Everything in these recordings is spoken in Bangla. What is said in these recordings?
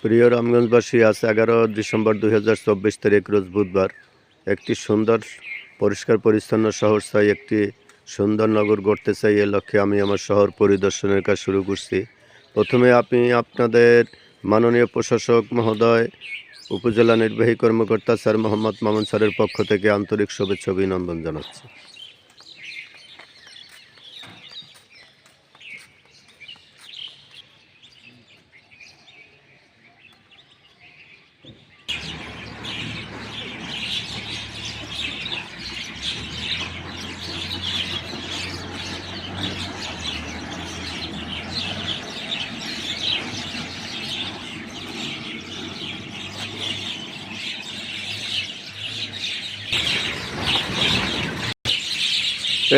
প্রিয় রামগঞ্জবাসী, আজ 11 ডিসেম্বর 2024 তারিখ রোজ বুধবার। একটি সুন্দর পরিষ্কার পরিচ্ছন্ন শহর চাই, একটি সুন্দর নগর গড়তে চাই। এ লক্ষ্যে আমি আমার শহর পরিদর্শনের কাজ শুরু করছি। প্রথমে আমি আপনাদের মাননীয় প্রশাসক মহোদয়, উপজেলা নির্বাহী কর্মকর্তা স্যার মোহাম্মদ মামুন স্যারের পক্ষ থেকে আন্তরিক শুভেচ্ছা অভিনন্দন জানাচ্ছি।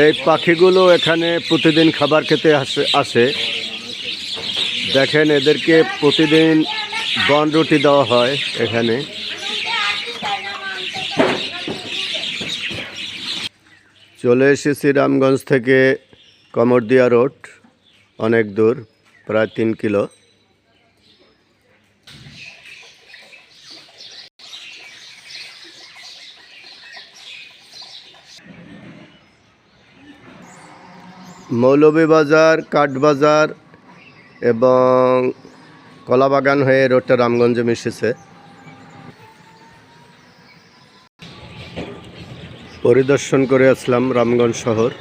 এই পাখিগুলো এখানে প্রতিদিন খাবার খেতে আসে। দেখেন, এদেরকে প্রতিদিন বনরুটি দেওয়া হয়। এখানে চলে এসেছি রামগঞ্জ থেকে কমরদিয়া রোড, অনেক দূর, প্রায় 3 কিলো। মৌলভীবাজার, কাঠবাজার এবং কলাবাগান হয়ে রোডটা রামগঞ্জে মিশেছে। পরিদর্শন করে আসলাম রামগঞ্জ শহর।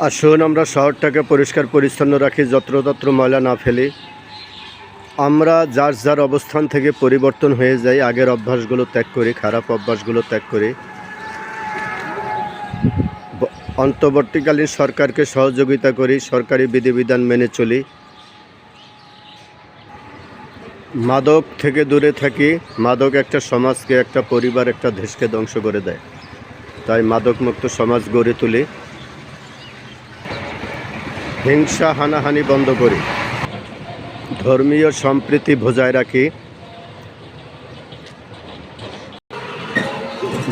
আসুন আমরা শহরটাকে পরিষ্কার পরিচ্ছন্ন রাখি, যত্রতত্র ময়লা না ফেলি। আমরা যার যার অবস্থান থেকে পরিবর্তন হয়ে যাই, আগের অভ্যাসগুলো ত্যাগ করি, খারাপ অভ্যাসগুলো ত্যাগ করি। অন্তর্বর্তীকালীন সরকারকে সহযোগিতা করি, সরকারি বিধিবিধান মেনে চলি। মাদক থেকে দূরে থাকি। মাদক একটা সমাজকে, একটা পরিবার, একটা দেশকে ধ্বংস করে দেয়। তাই মাদকমুক্ত সমাজ গড়ে তুলি। হিংসা হানাহানি বন্ধ করি। ধর্মীয় সম্প্রীতি বজায় রাখি।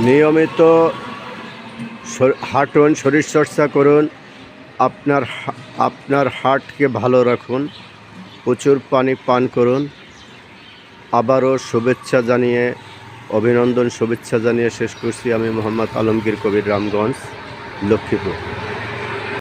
নিয়মিত হাঁটুন, শরীরচর্চা করুন। আপনার হার্টকে ভালো রাখুন। প্রচুর পানি পান করুন। আবারও শুভেচ্ছা জানিয়ে, অভিনন্দন শুভেচ্ছা জানিয়ে শেষ করছি। আমি মোহাম্মদ আলমগীর কবির, রামগঞ্জ, লক্ষ্মীপুর।